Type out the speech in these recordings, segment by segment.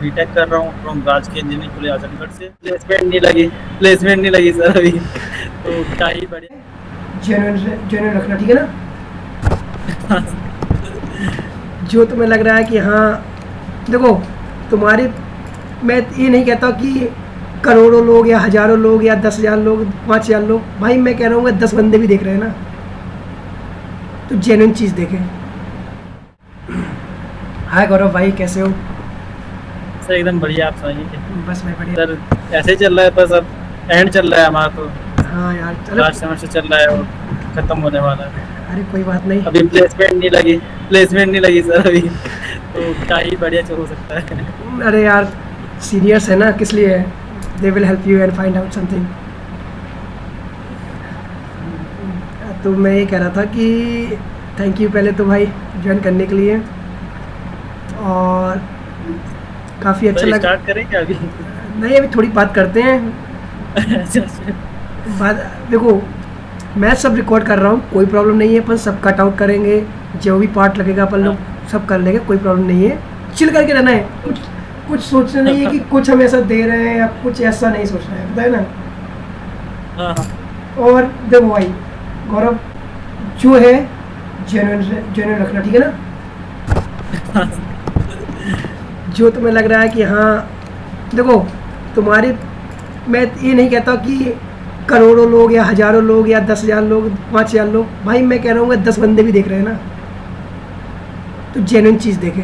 BTech कर रहा हूँ फ्रॉम राजकीय इंजीनियरिंग कॉलेज आजमगढ़ से। प्लेसमेंट नहीं लगी सर अभी। तो क्या ही बढ़िया। जेन्युइन रखना, ठीक है ना? जो तुम्हें लग रहा है कि हाँ, देखो तुम्हारी, मैं ये नहीं कहता कि करोड़ों लोग या हज़ारों लोग या 10,000 लोग, 5,000 लोग, भाई मैं कह रहा हूँ 10 बंदे भी देख रहे हैं ना, तो जेन्युइन चीज़ देखें। हाय गौरव भाई, कैसे हो? सर एकदम बढ़िया, आप सुनाइए। बस मैं बढ़िया। सर ऐसे ही चल रहा है, बस अब एंड चल रहा है हमारा, तो हाँ यार, चलो। लास्ट सेमेस्टर चल रहा है और खत्म होने वाला है। अरे कोई बात नहीं। अभी प्लेसमेंट नहीं लगी सर अभी। तो क्या ही बढ़िया हो सकता है। अरे यार, सीनियर्स है ना, किस लिए है? They will help you and find out something. तो मैं ये कह रहा था कि थैंक यू पहले तो भाई ज्वाइन करने के लिए, और काफ़ी अच्छा लगा। स्टार्ट करें क्या अभी? नहीं, अभी थोड़ी बात करते हैं। बात देखो, मैं सब रिकॉर्ड कर रहा हूँ, कोई प्रॉब्लम नहीं है, अपन सब कट आउट करेंगे, जो भी पार्ट लगेगा अपन लोग सब कर लेंगे, कोई प्रॉब्लम नहीं है। चिल करके रहना है, कुछ सोचना नहीं है कि कुछ हम ऐसा दे रहे हैं या कुछ ऐसा नहीं सोचना है, पता है ना? हाँ। और देखो भाई गौरव, जो है जेन्युइन रखना, ठीक है ना? जो तुम्हें लग रहा है कि हाँ, देखो तुम्हारी, मैं ये नहीं कहता कि करोड़ों लोग या हज़ारों लोग या 10,000 लोग, 5,000 लोग, भाई मैं कह रहा हूँ 10 बंदे भी देख रहे हैं ना, तो जेन्युइन चीज़ देखें।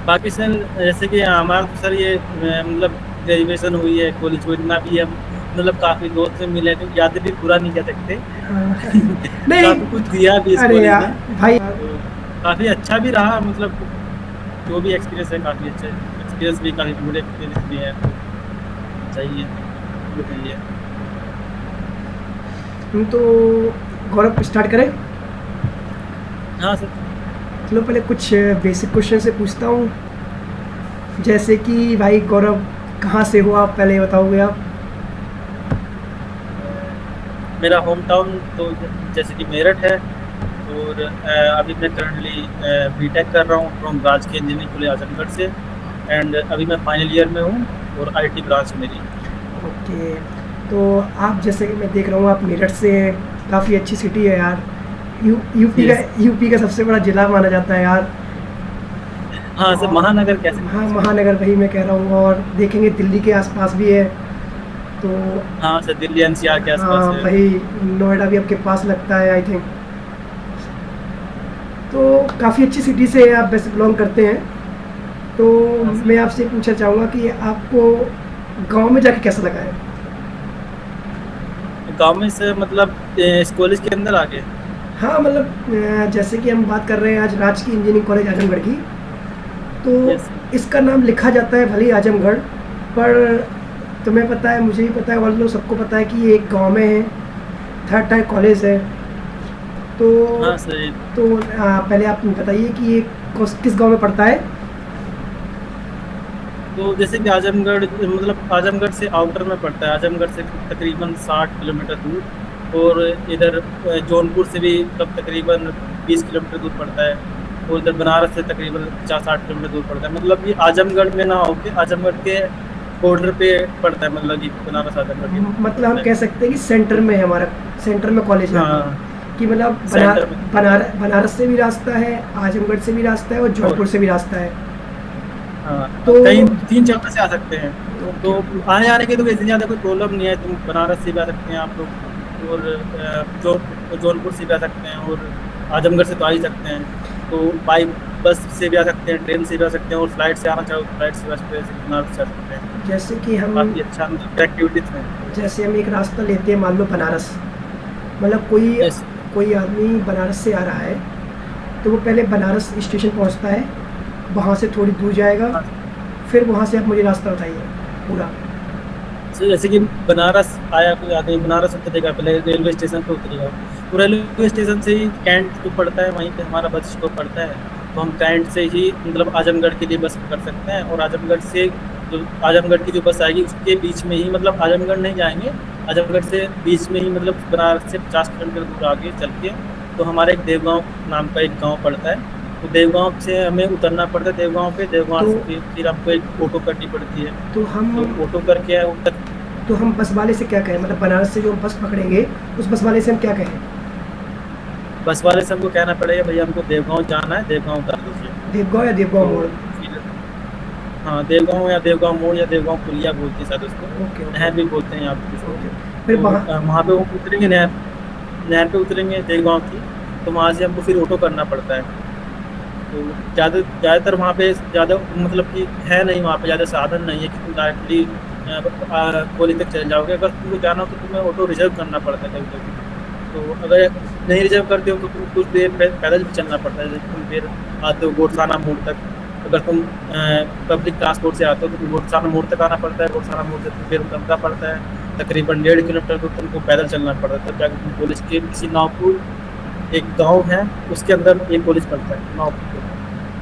बाकी सर जैसे कि हमारा तो सर ये मतलब ग्रेजुएशन हुई है, कॉलेज में इतना भी हम मतलब काफ़ी दोस्त से मिले, तो यादें भी पूरा नहीं कर सकते। नहीं काफ़ी कुछ दिया भी इस अरे कॉलेज यार में, भाई, तो काफ़ी अच्छा भी रहा, मतलब जो भी एक्सपीरियंस है काफ़ी अच्छा एक्सपीरियंस भी, काफ़ी बुरे एक्सपीरियंस भी है, तो सही है, वो सही है। तो गौरव स्टार्ट करें? हाँ सर। चलो पहले कुछ बेसिक क्वेश्चन से पूछता हूँ, जैसे कि भाई गौरव कहाँ से हो आप, पहले बताओगे आप? मेरा होम टाउन तो जैसे कि मेरठ है, और अभी मैं करंटली बीटेक कर रहा हूँ फ्रॉम राजकीय इंजीनियरिंग कॉलेज आजमगढ़ से, एंड अभी मैं फाइनल ईयर में हूँ और आईटी ब्रांच मेरी। ओके, तो आप जैसे कि मैं देख रहा हूँ आप मेरठ से हैं, काफ़ी अच्छी सिटी है यार। यूपी का सबसे बड़ा जिला माना जाता है यार। हाँ सर, महानगर कैसे? हाँ, महानगर वही मैं कह रहा हूँ, और देखेंगे दिल्ली के आसपास भी है, तो हाँ सर, दिल्ली एनसीआर के आसपास हाँ है। वही, नोएडा भी आपके पास लगता है आई थिंक। तो काफ़ी अच्छी सिटी से आप वैसे बिलोंग करते हैं, तो हाँ सर। मैं आपसे पूछना चाहूँगा कि आपको गांव में जाके कैसा लगा है? गाँव में से मतलब इस कॉलेज के अंदर आके? हाँ मतलब जैसे कि हम बात कर रहे हैं आज राजकीय इंजीनियरिंग कॉलेज आजमगढ़ की, तो यस। इसका नाम लिखा जाता है भले ही आजमगढ़, पर तुम्हें पता है, मुझे भी पता है, और लोग सबको पता है कि ये एक गांव में है, थर्ड टायर कॉलेज है। तो हाँ सर। तो पहले आप बताइए कि ये किस गांव में पड़ता है? तो जैसे कि आजमगढ़ मतलब आजमगढ़ से आउटर में पड़ता है, आजमगढ़ से तकरीबन 60 किलोमीटर दूर, और इधर जौनपुर से भी तकरीबन 20 किलोमीटर दूर पड़ता है, और इधर बनारस से तकरीबन 50-60 किलोमीटर दूर पड़ता है। मतलब ये आजमगढ़ में ना होके आजमगढ़ के बॉर्डर पे पड़ता है, मतलब कि बनारस आजमगढ़ के। मतलब हम कह सकते हैं कि सेंटर में है हमारा, सेंटर में कॉलेज है हाँ, कि मतलब सेंटर में। बनारस से भी रास्ता है, आजमगढ़ से भी रास्ता है, और जौनपुर से भी रास्ता है। हाँ, तो कहीं 3 जगह से आ सकते हैं, तो आने जाने की तो इतनी ज़्यादा कोई प्रॉब्लम नहीं है। तुम बनारस से भी आ सकते हैं आप लोग, और जौनपुर से भी आ सकते हैं, और आजमगढ़ से तो आ ही सकते हैं। तो बाई बस से भी आ सकते हैं, ट्रेन से भी आ सकते हैं, और फ्लाइट से आना चाहो तो फ्लाइट से वैसे बनारस से आ सकते हैं। जैसे कि हम काफ़ी अच्छा मतलब एक्टिविटीज़ हैं। जैसे हम एक रास्ता लेते हैं, मान लो बनारस, मतलब यस। कोई आदमी बनारस से आ रहा है, तो वो पहले बनारस स्टेशन पहुंचता है, वहाँ से थोड़ी दूर जाएगा, हाँ, फिर वहाँ से आप मुझे रास्ता बताइए पूरा। तो जैसे कि बनारस आया कोई आदमी, बनारस उतरेगा, पहले रेलवे स्टेशन पे उतरेगा, तो रेलवे स्टेशन से ही कैंट जो पड़ता है वहीं पे हमारा बस स्टॉप पड़ता है, तो हम कैंट से ही मतलब आजमगढ़ के लिए बस पकड़ सकते हैं। और आजमगढ़ से जो आजमगढ़ की जो बस आएगी उसके बीच में ही, मतलब आजमगढ़ नहीं जाएंगे, आजमगढ़ से बीच में ही मतलब बनारस से 50 किलोमीटर दूर आगे चल के तो हमारा एक देवगांव नाम का एक गाँव पड़ता है, तो देवगांव से हमें उतरना पड़ता है देवगांव पे, देवगांव तो से फिर हमको एक ऑटो करनी पड़ती है। तो हम तो ऑटो करके उतर तो हम बस वाले से क्या कहें, मतलब बनारस से जो बस पकड़ेंगे उस बस वाले से हम क्या कहें? बस वाले से हमको कहना पड़ेगा भैया हमको देवगांव जाना है, देवगांव उतार दीजिए। देवगांव या देवगांव तो मोड़? फिर हाँ, देवगांव या देवगांव मोड़ या देवगांव पुलिया बोलते हैं शायद उसको, ओके ओके नहर भी बोलते हैं यहाँ पे इसको। ओके। फिर तो वहाँ वहाँ पे वो उतरेंगे, नहर नहर पे उतरेंगे देवगांव की, तो वहाँ से हमको फिर ऑटो करना पड़ता है। तो ज़्यादातर वहाँ पे ज़्यादा मतलब कि है नहीं, वहाँ पे ज़्यादा साधन नहीं है कि तुम डायरेक्टली कोली तक चले जाओगे। अगर तुमको जाना हो तो तुम्हें ऑटो रिजर्व करना पड़ता है कभी कभी। तो अगर नहीं रिजर्व करते हो तो तुम कुछ देर पैदल भी चलना पड़ता है। जैसे तुम फिर आते हो गोडसाना मोड़ तक, अगर तुम पब्लिक ट्रांसपोर्ट से आते हो तो गोडसाना मोड़ तक आना पड़ता है, गोडसाना मोड़ से फिर उतरना पड़ता है, तकरीबन 1.5 किलोमीटर तो तुमको पैदल चलना पड़ता है। तब जाकर तुम कॉलेज के किसी नावपुर एक गांव है उसके अंदर ये कॉलेज पड़ता है नावपुर।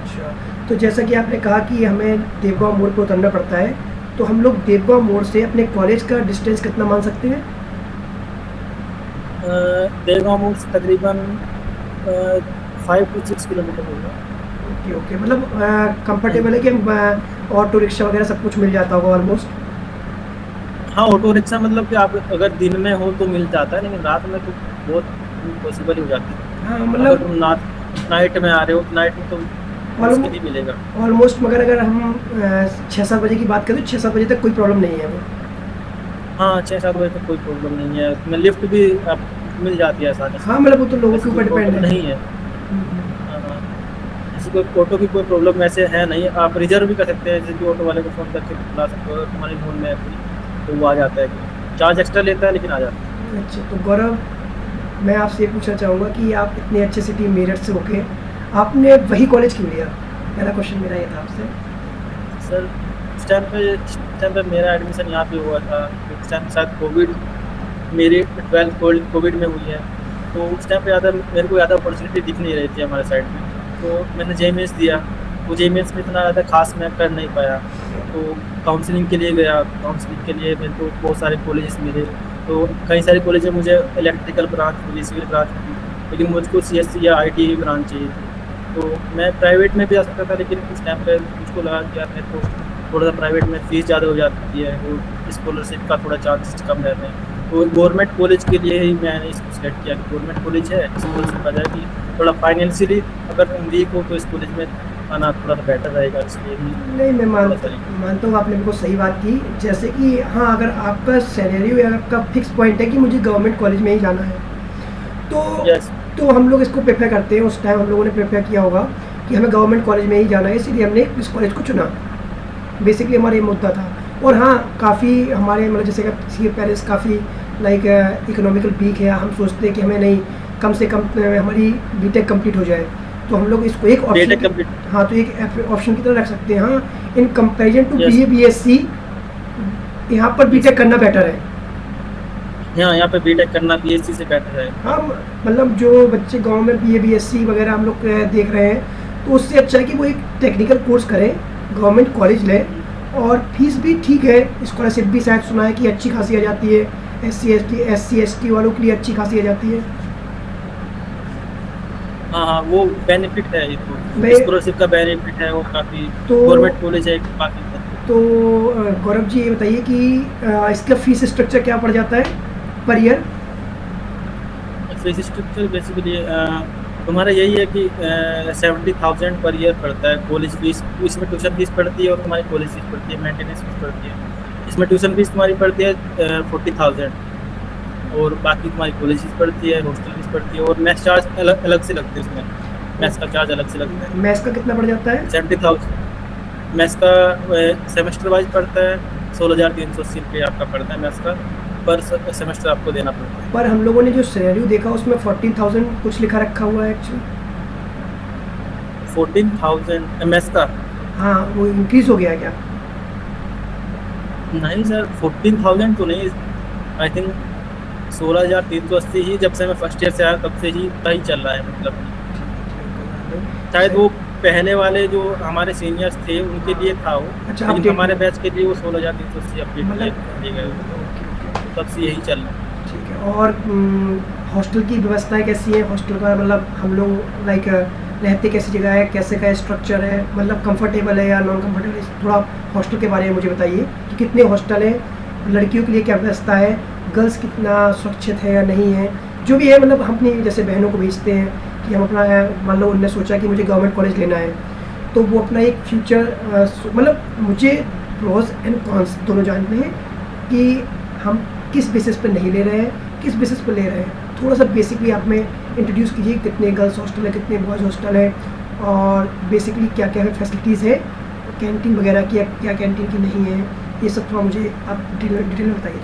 अच्छा, तो जैसा कि आपने कहा कि हमें देवगांव मोड़ पर उतरना पड़ता है, तो हम लोग देवगांव मोड़ से अपने कॉलेज का डिस्टेंस कितना मान सकते हैं? देवगांव मोड़ से तकरीबन 5 to 6 किलोमीटर होगा। ओके ओके, मतलब कंफर्टेबल है कि हम ऑटो रिक्शा वगैरह सब कुछ मिल जाता होगा ऑलमोस्ट? हाँ, ऑटो रिक्शा मतलब कि आप अगर दिन में हो तो मिल जाता है, लेकिन रात में तो बहुत इम्पॉसिबल हो जाती है। हाँ अगर मतलब तुम नाइट में आ रहे हो तो नाइट में तो मुश्किल ही मिलेगा। ऑलमोस्ट, मगर अगर हम 6-7 बजे की बात करें तो 6-7 बजे तक कोई प्रॉब्लम नहीं है वो? हाँ, 6-7 बजे तक कोई प्रॉब्लम नहीं है, उसमें लिफ्ट भी आप मिल जाती है आसानी से। हाँ मतलब वो तो लोगों ऐसी के कोई ऊपर डिपेंड प्रॉब्लम है। नहीं है। हाँ, ऐसी कोई ऑटो की कोई प्रॉब्लम वैसे है नहीं। आप रिजर्व भी कर सकते हैं, जैसे कि ऑटो वाले को फ़ोन करके बुला सकते हो, अगर तुम्हारी नोन में है कोई, तो वो आ जाता है। चार्ज एक्स्ट्रा लेता है लेकिन आ जाता है। अच्छा, तो गौरव, मैं आपसे ये पूछना चाहूँगा कि आप इतने अच्छे सिटी मेरठ से होके आपने वही कॉलेज क्यों लिया? पहला क्वेश्चन मेरा ये था आपसे। सर इस टाइम पे मेरा एडमिशन यहाँ पे हुआ था। उस टाइम शायद कोविड, मेरी 12th कोविड में हुई है, तो उस टाइम पे ज़्यादा मेरे को ज़्यादा अपॉर्चुनिटी दिख नहीं रही थी हमारे साइड में। तो मैंने जेईएमएस दिया, तो जेईएमएस में इतना ज़्यादा खास मैं कर नहीं पाया। तो काउंसलिंग के लिए गया, काउंसलिंग के लिए मेरे को बहुत सारे कॉलेजेस मिले। तो कई सारे कॉलेज में मुझे इलेक्ट्रिकल ब्रांच मिली, सिविल ब्रांच मिली, लेकिन मुझको सीएससी या आईटी ब्रांच चाहिए थी। तो मैं प्राइवेट में भी आ सकता था, लेकिन उस टाइम पे मुझको लगा कि यार मेरे को थोड़ा सा प्राइवेट में फ़ीस ज़्यादा हो जाती है, और स्कॉलरशिप का थोड़ा चांसेस कम रहते हैं। तो गवर्नमेंट कॉलेज के लिए ही मैंने इसको सेलेक्ट किया कि गवर्नमेंट कॉलेज है, स्कॉलरशिप आ जाएगी। थोड़ा फाइनेंशियली अगर तुम वीक हो तो इस कॉलेज में आना थोड़ा सा बेटर रहेगा, इसलिए ही नहीं, मैं थोड़ा सा नहीं। मानता हूँ, आपने बिल्कुल सही बात की। जैसे कि हाँ, अगर आपका सैलरी या आपका फिक्स पॉइंट है कि मुझे गवर्नमेंट कॉलेज में ही जाना है, तो यस, तो हम लोग इसको प्रेफर करते हैं। उस टाइम हम लोगों ने प्रेफर किया होगा कि हमें गवर्नमेंट कॉलेज में ही जाना है, इसलिए हमने इस कॉलेज को चुना। बेसिकली हमारा ये मुद्दा था। और हाँ, काफ़ी हमारे मतलब जैसे कि किसी के पेरेंट्स काफ़ी लाइक इकोनॉमिकल वीक है, हम सोचते हैं कि हमें नहीं, कम से कम हमारी बीटेक कंप्लीट हो जाए, तो हम लोग इसको एक बीटेक ऑप्शन, कंप्लीट। हाँ तो एक ऑप्शन की तरह रख सकते हैं। हाँ, in comparison to Yes. BA BSc यहाँ पर बीटेक करना बेटर है। यहाँ पे बीटेक करना बीएससी से बेटर है। हाँ मतलब जो बच्चे गांव में बीए बीएससी वगैरह हम लोग देख रहे हैं, तो उससे अच्छा है कि वो एक टेक्निकल कोर्स करें, गवर्नमेंट कॉलेज लें, और फीस भी ठीक है, स्कॉलरशिप भी शायद सुना है कि अच्छी खासी आ जाती है, एससी एसटी वालों के लिए अच्छी खासी आ जाती है। हाँ, वो बेनिफिट है, ये मैं- तो स्कॉलरशिप का बेनिफिट है, वो काफ़ी तो गवर्नमेंट कॉलेज है काफ़ी। तो गौरव जी, ये बताइए कि इसका फीस स्ट्रक्चर क्या पड़ जाता है per year? Fees structure basically तुम्हारा यही है कि 70,000 पर ईयर पड़ता है कॉलेज फीस। इसमें ट्यूशन फीस पड़ती है और तुम्हारी कॉलेज फीस पड़ती है, मेंटेनेंस फीस पड़ती है। इसमें ट्यूशन फीस तुम्हारी पड़ती है 40,000, और बाकी तुम्हारी कॉलेज फीस पड़ती है, हॉस्टल फीस पड़ती है, और मैथ चार्ज अलग से लगते हैं। इसमें मैथ्स का चार्ज अलग से लगता है। मैथ्स का कितना पड़ जाता है? 70,000 मैथ्स का सेमेस्टर वाइज पड़ता है। 16,380 रुपये आपका पड़ता है मैथ्स का, पर सेमेस्टर आपको देना पड़ता है। पर हम लोगों ने जो सिनेरियो देखा उसमें 14,000 कुछ लिखा रखा हुआ है एक्चुअली। 14,000 मैथ्स का? हाँ, वो इंक्रीज हो गया है क्या? नहीं सर, 14,000 तो नहीं, आई थिंक 16,380 ही जब से मैं फर्स्ट ईयर से आया तब से ही उतना ही चल रहा है। मतलब शायद वो पहले वाले जो हमारे सीनियर्स थे उनके लिए था वो, अच्छा, लेकिन update हमारे बैच के लिए वो 16,380 अपडेट मतलब- किए गए, ओके ओके, तब से यही चल रहा है। ठीक है। और हॉस्टल की व्यवस्थाएं कैसी हैं? हॉस्टल का मतलब हम लोग लाइक रहते कैसी जगह है, कैसे का स्ट्रक्चर है, मतलब कंफर्टेबल है या नॉन कंफर्टेबल है। थोड़ा हॉस्टल के बारे में मुझे बताइए कि कितने हॉस्टल हैं, लड़कियों के लिए क्या व्यवस्था है, गर्ल्स कितना सुरक्षित है या नहीं है, जो भी है। मतलब हम अपनी जैसे बहनों को भेजते हैं कि हम अपना, मान लो उनने सोचा कि मुझे गवर्नमेंट कॉलेज लेना है, तो वो अपना एक फ्यूचर, मतलब मुझे प्रोज एंड कॉन्स दोनों जानते हैं कि हम किस बेसिस पर नहीं ले रहे हैं, किस बेसिस पर ले रहे हैं। थोड़ा सा बेसिकली आप में इंट्रोड्यूस कीजिए, कितने गर्ल्स हॉस्टल है, कितने बॉयज़ हॉस्टल है, और बेसिकली क्या क्या फैसिलिटीज़ है, कैंटीन वगैरह की क्या कैंटीन की नहीं है, ये सब थोड़ा मुझे आप डिटेल में बताइए।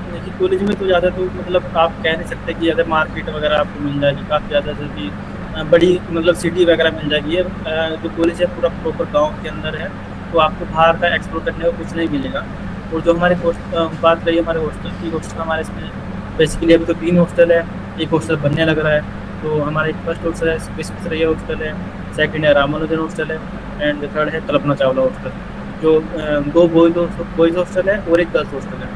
तो देखिए कॉलेज में तो ज़्यादा तो मतलब आप कह नहीं सकते कि अगर मार्केट वगैरह आपको मिल जाएगी काफ़ी ज़्यादा, जैसे कि बड़ी मतलब सिटी वगैरह मिल जाएगी। ये जो कॉलेज है पूरा प्रॉपर गांव के अंदर है, तो आपको बाहर का एक्सप्लोर करने को कुछ नहीं मिलेगा। और जो हमारे बात रही हमारे हॉस्टल की, हॉस्टल हमारे इसमें बेसिकली अभी तो 3 हॉस्टल है, एक हॉस्टल बनने लग रहा है। तो हमारा एक फर्स्ट हॉस्टल है विश्वेश्वरैया हॉस्टल है, सेकंड है रामानुजन हॉस्टल है, एंड थर्ड है कल्पना चावला हॉस्टल। जो 2 बॉयज़ हॉस्टल है और एक गर्ल्स हॉस्टल है।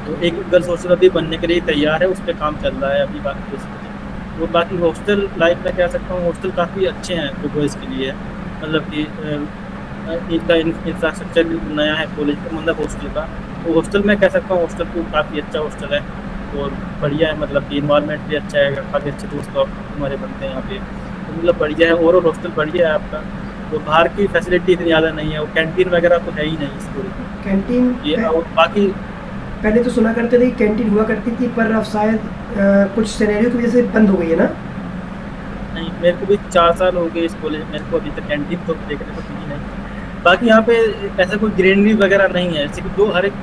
तो एक गर्ल्स हॉस्टल अभी बनने के लिए तैयार है, उस पर काम चल रहा है अभी बाकी बेसिकली। और बाकी हॉस्टल लाइफ में कह सकता हूँ हॉस्टल काफ़ी अच्छे हैं जो बॉयज़ के लिए, मतलब कि एक का इंफ्रास्ट्रक्चर बिल्कुल नया है कॉलेज का, मतलब हॉस्टल का। तो हॉस्टल में कह सकता हूँ हॉस्टल को काफ़ी अच्छा हॉस्टल है और बढ़िया है, मतलब कि इन्वायरमेंट भी अच्छा है, काफ़ी अच्छे दोस्त हमारे बनते हैं यहाँ पे। तो मतलब बढ़िया है, ओवरऑल हॉस्टल बढ़िया है आपका। तो बाहर की फैसिलिटी इतनी ज़्यादा नहीं है, वो कैंटीन वगैरह तो है ही नहीं इस कॉलेज में। कैंटीन ये और बाकी पहले तो सुना करते थे कि कैंटीन हुआ करती थी, पर अब शायद कुछ सिनेरियो की वजह से बंद हो गई है ना। नहीं, मेरे को भी 4 साल हो गए इस कॉलेज, मेरे को अभी तक कैंटीन तो देखने को मिली नहीं। बाकी यहाँ पे ऐसा कोई ग्रीनरी वगैरह नहीं है, जैसे कि जो हर एक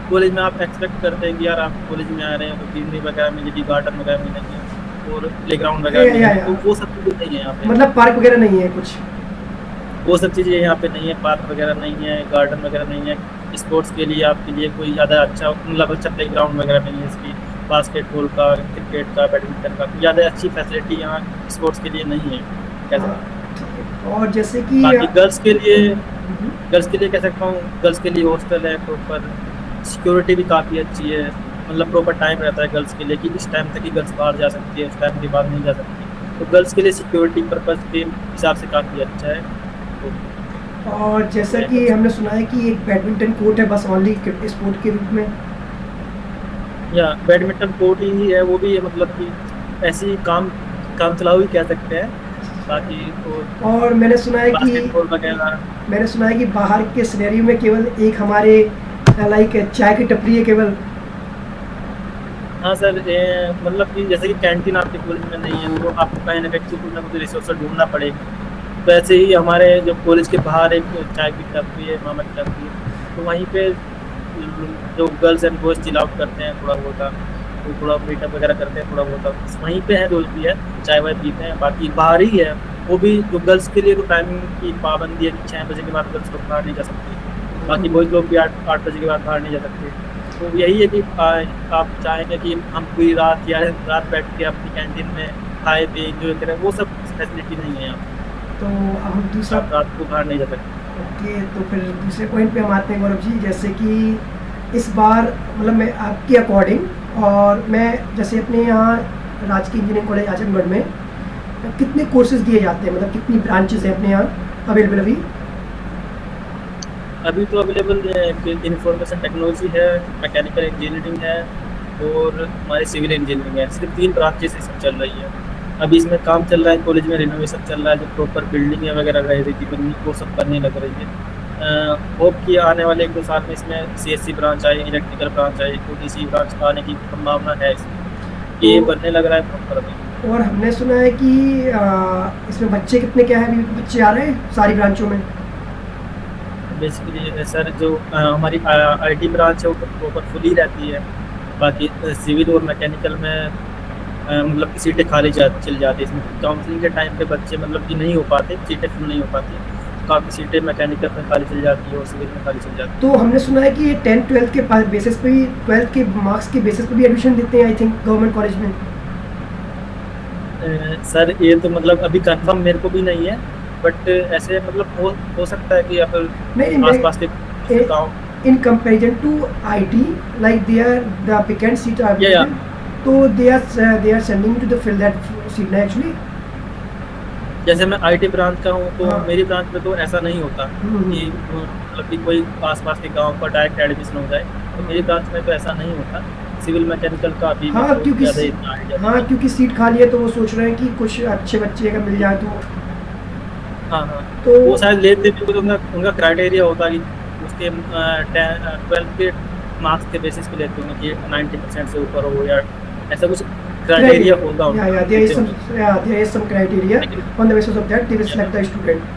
कॉलेज में आप एक्सपेक्ट करते हैं कि यार आप कॉलेज में आ रहे हैं तो ग्रीनरी वगैरह मिलेगी, गार्डन वगैरह मिलेंगे और प्लेग्राउंड वगैरह मिलेंगे, तो वो सब चीज़ें नहीं है यहाँ पे। मतलब पार्क वगैरह नहीं है कुछ। वो सब चीज़ें यहाँ पे नहीं है, पार्क वगैरह नहीं है, गार्डन वगैरह नहीं है। स्पोर्ट्स के लिए आपके लिए कोई ज़्यादा अच्छा मतलब अच्छा प्लेग्राउंड वगैरह नहीं है, इसकी बास्केटबॉल का, क्रिकेट का, बैडमिंटन का ज़्यादा अच्छी फैसिलिटी यहाँ स्पोर्ट्स के लिए नहीं है कह सकते हैं। और जैसे कि बाकी गर्ल्स के लिए कह सकता हूँ, गर्ल्स के लिए हॉस्टल है प्रॉपर, सिक्योरिटी भी काफ़ी अच्छी है, मतलब प्रॉपर टाइम रहता है गर्ल्स के लिए कि इस टाइम तक ही गर्ल्स बाहर जा सकती है, उस टाइम के बाद नहीं जा सकती। तो गर्ल्स के लिए सिक्योरिटी पर्पज़ के हिसाब से काफ़ी अच्छा है। तो और जैसा कि हमने सुना है कि एक बैडमिंटन कोर्ट है बस ओनली स्पोर्ट के रूप में। या बैडमिंटन कोर्ट ही है, वो भी मतलब कि ऐसी काम चलाऊ ही कह सकते हैं। बाकी तो और बास्केटबॉल वगैरह मैंने सुना है कि बाहर के सिनेरियो में केवल एक हमारे लाइक चाय की टपरी है केवल। हाँ सर, मतलब कि जैसे कि कैंटीन आपके कॉलेज में नहीं है तो आपको कहीं ना कहीं कुछ ना कुछ रिसोर्स ढूंढना पड़ेगा। तो ऐसे ही हमारे जो कॉलेज के बाहर एक चाय की टपरी है, मामा की टपरी है, तो वहीं पे जो girls and boys chill out करते हैं थोड़ा बहुत, तो थोड़ा मीटअप वगैरह करते हैं थोड़ा बहुत, वहीं पे है रोज भी है, चाय वाय पीते हैं। बाकी बाहर ही है, वो भी जो गर्ल्स के लिए तो टाइमिंग की पाबंदी है कि 6 बजे के बाद गर्ल्स लोग बाहर नहीं जा सकते, बाकी बॉयज लोग भी 8 बजे के बाद बाहर नहीं जा सकते। तो यही है कि आप चाहेंगे कि हम पूरी रात या रात बैठ के अपनी कैंटीन में खाए पिए इंजॉय करें, वो सब फैसिलिटी नहीं है यहाँ। तो अब हम दूसरा आप रात को बाहर नहीं जा सकते। ओके, तो फिर दूसरे पॉइंट पे हम आते हैं गौरव जी। जैसे कि इस बार मतलब मैं आपके अकॉर्डिंग, और मैं जैसे अपने यहाँ राजकीय इंजीनियरिंग कॉलेज आजमगढ़ में कितने कोर्सेज दिए जाते हैं, मतलब कितनी ब्रांचेज हैं अपने यहाँ अवेलेबल अभी तो अवेलेबल इंफॉर्मेशन टेक्नोलॉजी है, मैकेनिकल इंजीनियरिंग है और हमारी सिविल इंजीनियरिंग है। सिर्फ 3 ब्रांचेस इसमें चल रही है। अभी इसमें काम चल रहा है, कॉलेज में रिनोवेशन चल रहा है, जो प्रॉपर बिल्डिंग वगैरह रह रही थी बननी, वो सब बनने लग रही है। होप कि आने वाले 1-2 साल में इसमें CSC ब्रांच आए, इलेक्ट्रिकल ब्रांच आए, OTC ब्रांच आने की संभावना है इसमें, ये बनने लग रहा है प्रॉपर अभी। और हमने सुना है कि इसमें बच्चे कितने क्या है, अभी बच्चे आ रहे हैं सारी ब्रांचों में। बेसिकली सर जो हमारी IT ब्रांच है वो प्रॉपर फुली रहती है। बाकी सिविल और मैकेनिकल में मतलब की सीटें खाली चल जाती है। इसमें काउंसलिंग के टाइम पे बच्चे मतलब कि नहीं हो पाते, सीटें फुल नहीं हो पाती, काफ़ी सीटें मैकेनिकल में खाली चल जाती है और सिविल में खाली चल जाती है। तो हमने सुना है कि ये 10-12 के बेसिस पे भी, 12 के मार्क्स के बेसिस पे भी एडमिशन देते हैं आई थिंक गवर्नमेंट कॉलेज में। सर ये तो मतलब अभी कंफर्म मेरे को भी नहीं है, बट ऐसे मतलब हो सकता है कि या फिर नहीं, आसपास के गाँव in comparison to IT, like the vacant seat are Yeah. so they are sending to the fill that seat actually. जैसे मैं आईटी ब्रांच का हूँ, तो हाँ। मेरी ब्रांच में तो ऐसा नहीं होता हम्म। कि मतलब कि कोई आस-पास के गाँव का डायरेक्ट एडमिशन हो जाए, तो मेरी ब्रांच में तो ऐसा नहीं होता। सिविल मैकेनिकल का अभी मेरे हाँ को क्योंकि ज़्यादा इतना आइडिया नहीं हाँ है। क्योंकि सीट खाली है तो वो सोच रहे हैं कि कुछ अच्छे बच्चे अगर मिल जाए तो हाँ, हाँ। तो वो शायद लेते भी, तो उनका उनका क्राइटेरिया होता है कि उसके 12th के मार्क्स के बेसिस पे लेते होंगे कि 90% से ऊपर हो, या ऐसा कुछ क्राइटेरिया होगा उनका, yeah, लेते होंगे। there is some criteria लेकिन on the basis of that they will select the student.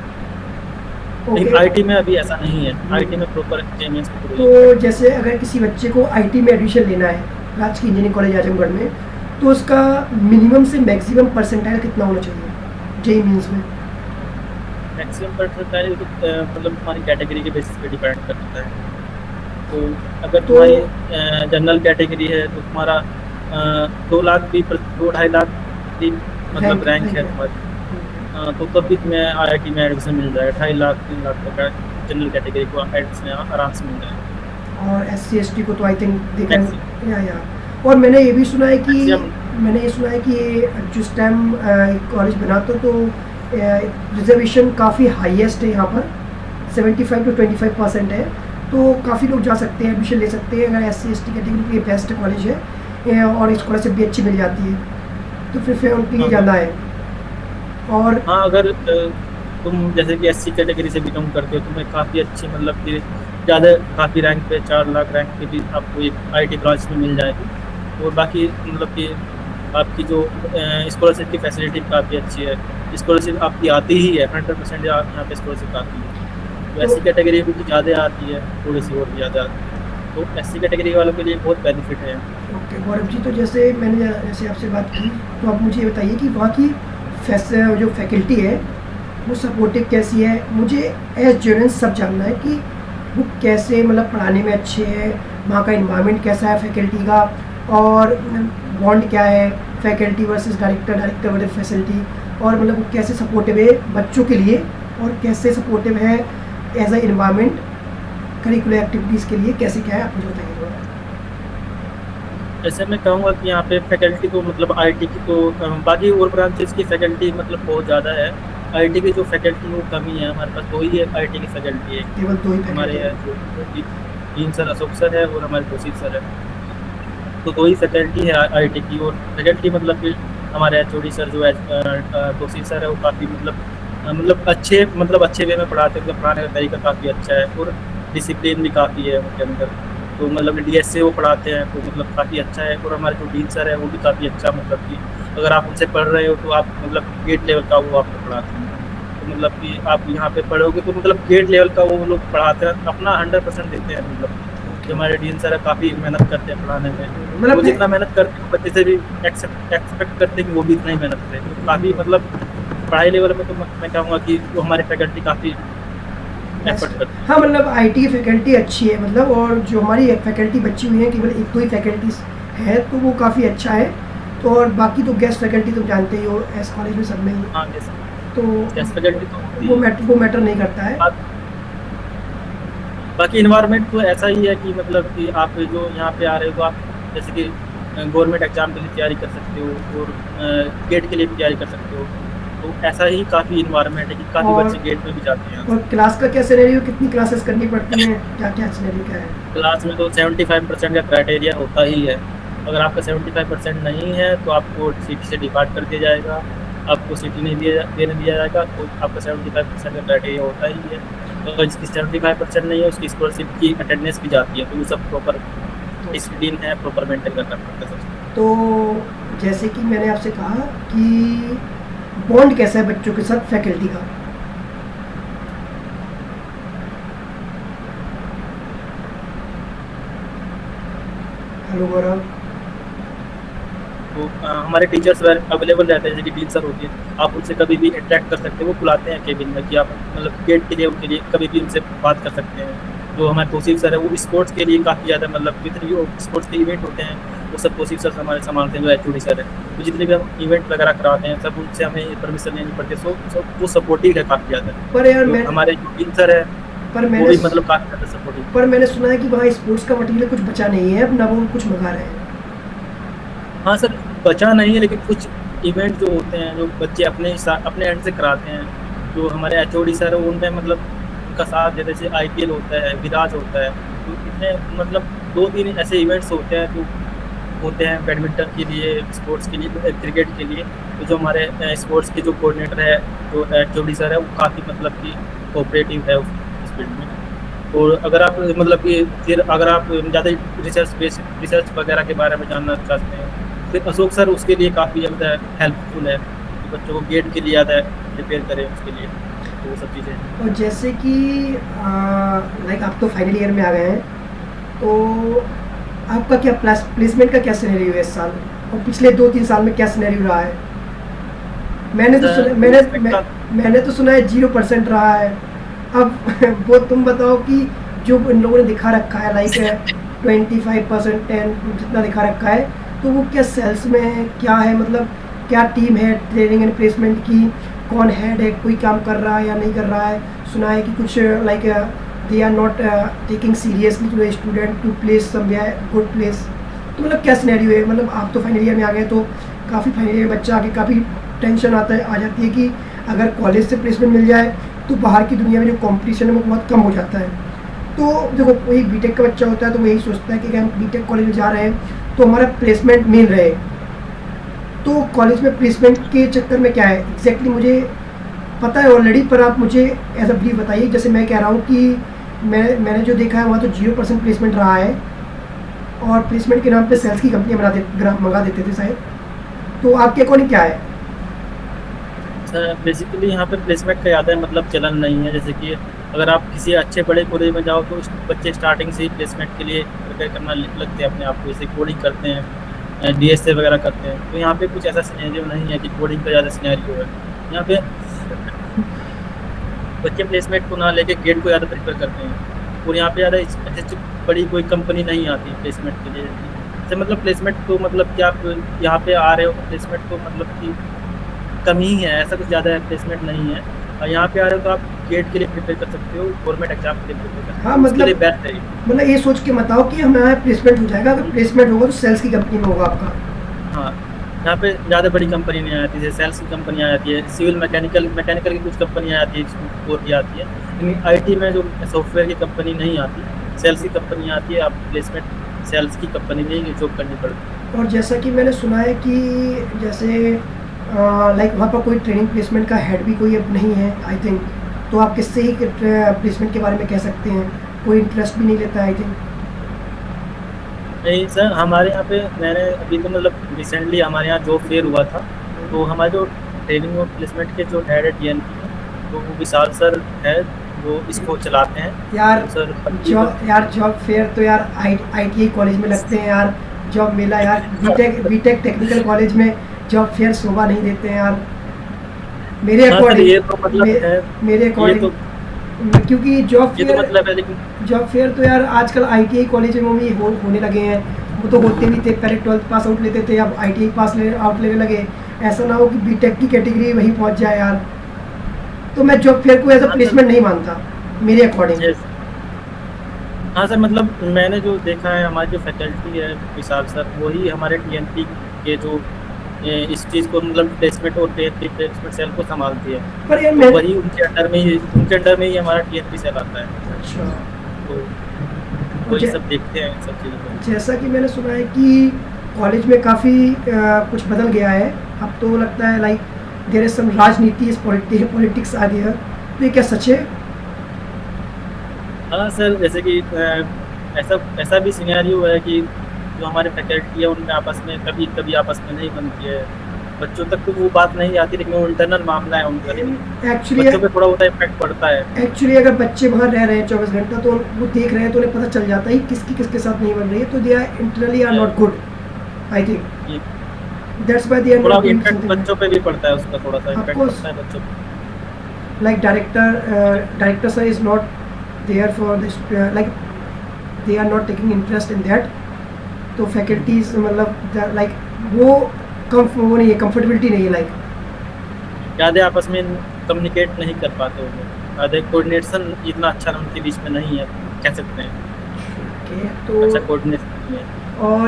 लेकिन Okay. आईटी में अभी ऐसा नहीं है। आईटी में प्रॉपर जेईई के थ्रू ही तो जैसे अगर किसी बच्चे को आईटी में एडमिशन लेना है राजकीय इंजीनियरिंग कॉलेज आजमगढ़ में, तो उसका मिनिमम से मैक्सिमम परसेंटाइल कितना होना चाहिए जेईई मींस में? मैक्सिमम परसेंटाइल तो मतलब तुम्हारी कैटेगरी के बेसिस पे डिपेंड करता है। तो अगर तो तुम्हारी जनरल कैटेगरी है तो तुम्हारा 2 लाख भी 2-2.5 लाख भी मतलब रैंक है तुम्हारी, तो तब भी तुम्हें आईआईटी में एडमिशन मिल जाएगा। 2.5 लाख 3 लाख तक का जनरल कैटेगरी को एडमिशन आराम से मिल जाएगा। और एससी एसटी को तो I think they can maximum या और मैंने ये भी सुना है कि मैक्सिमम मैंने ये सुना है कि जिस टाइम कॉलेज बना तो रिजर्वेशन काफ़ी हाईएस्ट है यहाँ पर, 75 to 25% है, तो काफ़ी लोग जा सकते हैं, एडमिशन ले सकते हैं अगर एससी एसटी कैटेगरी के बेस्ट कॉलेज है और स्कॉलरशिप भी अच्छी मिल जाती है, तो फिर उनके लिए हाँ, जाना है। और हाँ, अगर तुम जैसे कि एससी कैटेगरी से बिलोंग करते हो, तुम्हें काफ़ी अच्छी मतलब कि ज़्यादा काफ़ी रैंक पे 4 लाख रैंक पे भी आपको एक आईटी ब्रांच में मिल जाएगी। और बाकी मतलब कि आपकी जो स्कॉलरशिप की फैसिलिटी काफ़ी अच्छी है। स्कॉलरशिप आपकी आती ही है 100% यहाँ पे स्कॉलरशिप आती है। तो तो एससी कैटेगरी में कुछ ज़्यादा आती है, थोड़ी सी और भी ज़्यादा आती है, तो एससी कैटेगरी वालों के लिए बहुत बेनिफिट है। ओके गौरव जी, तो जैसे मैंने जैसे आपसे बात की, तो आप मुझे ये बताइए कि वहाँ की जो फैकल्टी है वो सपोर्टिव कैसी है? मुझे एज स्टूडेंट सब जानना है कि वो कैसे मतलब पढ़ाने में अच्छे हैं, वहाँ का इन्वायरमेंट कैसा है फैकल्टी का, और बॉन्ड क्या है faculty versus director, director versus facility, और मतलब वो कैसे सपोर्टिव है बच्चों के लिए और कैसे सपोर्टिव है as a environment curricular activities के लिए, कैसे क्या है आप मुझे बताइए थोड़ा। ऐसे मैं कहूँगा कि यहाँ पे फैकल्टी तो मतलब आईटी की तो बाकी और ब्रांचेस की फैकल्टी मतलब बहुत ज़्यादा है। आईटी की जो फैकल्टी वो कमी है, हमारे पास 2 ही है आईटी की फैकल्टी है। केवल 2 ही हमारे फैकल्टी? जो डीन सर अशोक सर है और हमारे तौसीफ सर है, तो 2 ही फैकल्टी है आईटी की। और फैकल्टी मतलब कि हमारे एचओडी सर जो है तौसीफ सर है, वो काफ़ी मतलब अच्छे वे में पढ़ाते हैं, मतलब पढ़ाने का तरीका काफ़ी अच्छा है और डिसिप्लिन भी काफ़ी है उनके अंदर। तो मतलब डीएस से वो पढ़ाते हैं तो मतलब काफ़ी अच्छा है। और हमारे जो डीन सर है वो भी काफ़ी अच्छा, मतलब कि अगर आप उनसे पढ़ रहे हो तो आप मतलब गेट लेवल का वो आपको पढ़ाते हैं। तो मतलब कि आप यहाँ पे पढ़ोगे तो मतलब गेट लेवल का वो लोग पढ़ाते हैं, अपना 100% देते हैं। मतलब जो हमारे डीन सर है काफ़ी मेहनत करते हैं पढ़ाने में, मतलब वो जितना मेहनत करते हैं बच्चे से भी एक्सपेक्ट करते हैं कि वो भी इतना ही मेहनत करें। तो काफ़ी मतलब पढ़ाई लेवल में तो मैं कहूँगा कि वो हमारी फैकल्टी काफ़ी एफर्ट करती है। हाँ मतलब आईटी की फैकल्टी अच्छी है मतलब, और जो हमारी फैकल्टी बची हुई है केवल 1-2 ही फैकल्टीज है तो वो काफ़ी अच्छा है। तो और बाकी तो गेस्ट फैकल्टी तो जानते ही हो एस कॉलेज में सब में ही, हाँ, तो गेस्ट फैकल्टी तो होती वो है। मैटर नहीं करता है। बाकी इन्वायरमेंट तो ऐसा ही है कि मतलब कि आप जो यहाँ पे आ रहे हो तो आप जैसे कि गवर्नमेंट एग्जाम के लिए तैयारी कर सकते हो और गेट के लिए भी तैयारी कर सकते हो। तो ऐसा ही काफ़ी इन्वायरमेंट है कि काफ़ी और बच्चे गेट में भी जाते हैं। और क्लास का क्या सिनेरियो, कितनी क्लासेस करनी पड़ती हैं, क्या क्या सिनेरियो क्या है? क्लास में तो 75% का क्राइटेरिया होता ही है। अगर आपका 75% नहीं है तो आपको सिटी से डिपार्ट कर दिया जाएगा, आपको सिटी नहीं देने दिया जाएगा। तो आपका 75% का क्राइटेरिया होता ही है। तो अगर जिसकी 75% नहीं है उसकी स्कॉलरशिप की अटेंडेंस भी जाती है, तो वो सब प्रॉपर डिसिप्लिन है, प्रॉपर मेंटेन करना पड़ता है सबसे। तो जैसे कि मैंने आपसे कहा कि बॉन्ड कैसा है बच्चों के साथ फैकल्टी का? हेलो गौरव। तो हमारे टीचर्स अवेलेबल रहते हैं, जैसे कि डीन सर होती है, आप उनसे कभी भी इंटरेक्ट कर सकते हैं। वो बुलाते हैं केबिन में कि आप मतलब गेट के लिए उनके लिए कभी भी उनसे बात कर सकते हैं। जो हमारे तौसीफ सर है वो स्पोर्ट्स के लिए काफ़ी ज़्यादा मतलब जितने भी स्पोर्ट्स के इवेंट होते हैं वो सब तौसीफ सर हमारे संभालते हैं, जो एचओडी सर है। तो जितने भी हम इवेंट वगैरह कराते हैं सब उनसे हमें परमिशन लेनी पड़ती है। सो वो सपोर्टिव है काफ़ी ज़्यादा। पर यार तो मैं हमारे जो डीन सर है पर वो मैंने भी मतलब काफ़ी ज़्यादा सपोर्टिव। पर मैंने सुना है कि वहाँ स्पोर्ट्स का मटेरियल कुछ बचा नहीं है, अब ना वो कुछ मंगा रहे हैं। हाँ सर, बचा नहीं है लेकिन कुछ इवेंट जो होते हैं, जो बच्चे अपने एंड से कराते हैं, जो हमारे एचओडी सर हैं उनमें मतलब उनका साथ देते, जैसे आईपीएल होता है, विराज होता है, तो इतने मतलब 2-3 ऐसे इवेंट्स होते हैं जो होते हैं बैडमिंटन के लिए, स्पोर्ट्स के लिए, क्रिकेट के लिए। तो जो हमारे स्पोर्ट्स के जो कोऑर्डिनेटर है, जो एचओडी सर है, वो काफ़ी मतलब कि कोऑपरेटिव है उस फील्ड में। और अगर आप मतलब कि फिर अगर आप ज़्यादा रिसर्च वगैरह के बारे में जानना चाहते हैं, फिर अशोक सर उसके लिए काफ़ी ज़्यादा हेल्पफुल है कि बच्चों को गेट के लिए ज़्यादा प्रिपेयर करें उसके लिए, तो वो सब चीज़ें। और जैसे कि लाइक आप तो फाइनल ईयर में आ गए हैं, तो आपका क्या प्लेसमेंट का क्या सिनेरियो है इस साल, और पिछले 2-3 साल में क्या सिनेरियो रहा है? मैंने तो सुना है 0% रहा है। अब वो तुम बताओ कि जो इन लोगों ने दिखा रखा है लाइक 25%, 10 जितना दिखा रखा है, तो वो क्या सेल्स में है, क्या है, मतलब क्या टीम है ट्रेनिंग एंड प्लेसमेंट की, कौन हेड है, कोई काम कर रहा है या नहीं कर रहा है? सुना है कि कुछ like they are not taking seriously to student to place somewhere good place. तो मतलब क्या सिनेरियो है? मतलब आप तो फाइनल ईयर में आ गए, तो काफ़ी फाइनल ईयर बच्चा आगे काफ़ी टेंशन आ जाती है कि अगर कॉलेज से प्लेसमेंट मिल जाए तो बाहर की दुनिया में जो कंपटीशन है वो बहुत कम हो जाता है। तो देखो, कोई बीटेक का बच्चा होता है तो वो यही सोचता है कि अगर हम बीटेक कॉलेज में जा रहे हैं तो हमारा प्लेसमेंट मिल रहे। तो कॉलेज में प्लेसमेंट के चक्कर में क्या है एग्जैक्टली मुझे पता है ऑलरेडी, पर आप मुझे एज अ ब्रीफ बताइए। जैसे मैं कह रहा हूँ कि मैंने जो देखा है वहाँ तो 0% प्लेसमेंट रहा है, और प्लेसमेंट के नाम पे सेल्स की कंपनियाँ मंगा देते थे शायद। तो आपके अकॉर्डिंग क्या है? सर बेसिकली यहाँ पे प्लेसमेंट का ज़्यादा मतलब चलन नहीं है। जैसे कि अगर आप किसी अच्छे बड़े कॉलेज में जाओ तो बच्चे स्टार्टिंग से ही प्लेसमेंट के लिए प्रिपेयर करना लगते हैं अपने आप को, जैसे कोडिंग करते हैं, डीएसए वगैरह करते हैं। तो यहाँ पे कुछ ऐसा सिनेरियो नहीं है कि कोडिंग का ज़्यादा सिनेरियो है। यहाँ पे बच्चे प्लेसमेंट को ना लेके गेट को ज़्यादा प्रेफर करते हैं, और यहाँ पे ज़्यादा ऐसे बड़ी कोई कंपनी नहीं आती प्लेसमेंट के लिए। जैसे मतलब प्लेसमेंट तो मतलब कि आप यहाँ पे आ रहे हो तो प्लेसमेंट तो मतलब कि कम ही है, ऐसा कुछ ज़्यादा प्लेसमेंट नहीं है। और यहाँ पे आ रहे हो तो आप गेट के लिए प्रिपेयर कर सकते हो, गवर्नमेंट एग्जाम के लिए प्रिपेयर कर सकते हो। हाँ, उसके लिए बेस्ट है। मतलब ये सोच के मत आओ कि हमारा प्लेसमेंट हो जाएगा। अगर प्लेसमेंट होगा तो सेल्स की कंपनी में होगा आपका। हाँ, यहाँ पे ज़्यादा बड़ी कंपनी नहीं आती, जैसे सेल्स की कंपनी आ जाती है, सिविल मैकेनिकल की कुछ कंपनी आ जाती है, स्कूल की आती है। लेकिन आईटी में जो सॉफ्टवेयर की कंपनी नहीं आती, सेल्स की कंपनी आती है। आप प्लेसमेंट सेल्स की कंपनी में ही जॉब करनी पड़ती है। और जैसा कि मैंने सुना है कि जैसे लाइक वहाँ पर कोई ट्रेनिंग प्लेसमेंट का हेड भी कोई अब नहीं है आई थिंक, तो आप किससे ही प्लेसमेंट के बारे में कह सकते हैं? कोई इंटरेस्ट भी नहीं लेता आई थिंक। नहीं सर, हमारे यहाँ पे मैंने अभी तो मतलब रिसेंटली हमारे यहाँ जॉब फेयर हुआ था, तो हमारे जो ट्रेनिंग और प्लेसमेंट के जो हेड है टीएनपी के, तो वो विशाल सर है, वो इसको चलाते हैं यार। सर। जॉब फेयर तो यार आईटीआई कॉलेज में लगते हैं यार, जॉब मेला यार। बीटेक टेक्निकल कॉलेज में जॉब फेयर शोभा नहीं देते हैं यार मेरे अकॉर्डिंग। ये तो मतलब है, मेरे अकॉर्डिंग, क्योंकि जॉब ये तो मतलब है, लेकिन जॉब फेयर तो यार आजकल आईटीआई कॉलेज में भी होने लगे हैं। वो तो होते भी थे, पहले 12th पास आउट लेते थे, अब आईटीआई पास आउट लेने लगे। ऐसा ना हो कि बीटेक की कैटेगरी वहीं पहुंच जाए यार। तो मैं जॉब फेयर को एज अ प्लेसमेंट नहीं मानता मेरे अकॉर्डिंग। हाँ सर, मतलब मैंने जो देखा है, हमारी जो फैकल्टी है विशाल सर, वही हमारे टीएनपी के जो इस चीज़ को मतलब प्लेसमेंट और टीएनपी प्लेसमेंट सेल को संभालती है। पर यार तो वही उनके अंडर में ही हमारा टीएनपी सेल आता है। अच्छा, तो वही सब देखते हैं इन सब चीज़ों को। जैसा कि मैंने सुना है कि कॉलेज में काफ़ी कुछ बदल गया है अब, तो लगता है लाइक देयर इज सम राजनीति इज पॉलिटिक्स आ गया। तो ये क्या सच है? हाँ सर, जैसे कि ऐसा भी सिनेरियो है कि जो हमारे फैकल्टी है उनमें आपस में कभी आपस में नहीं बनती है। बच्चों तक तो वो बात नहीं आती, लेकिन वो इंटरनल मामला है उनका, एक्चुअली बच्चों पे थोड़ा बहुत इफेक्ट पड़ता है। एक्चुअली अगर बच्चे वहाँ रह रहे हैं 24 घंटा, तो वो देख रहे हैं तो उन्हें पता चल जाता है किसकी किसके साथ नहीं बन रही है। तो they are internally are not good I think, that's why they are थोड़ा नॉट इम्पैक्ट बच्चों पे भी पड़ता है, उसका थोड़ा सा इम्पैक्ट पड़ता है बच्चों पे। Like director sir is not there for this, like they are not taking interest in that. तो फैकल्टीज मतलब लाइक वो नहीं है, कंफर्टेबिलिटी नहीं है, लाइक ज़्यादा आपस में कम्युनिकेट नहीं कर पाते होंगे, ज़्यादा कोऑर्डिनेशन इतना अच्छा उनके बीच में नहीं है, कह सकते हैं। तो अच्छा कोऑर्डिनेशन नहीं है। और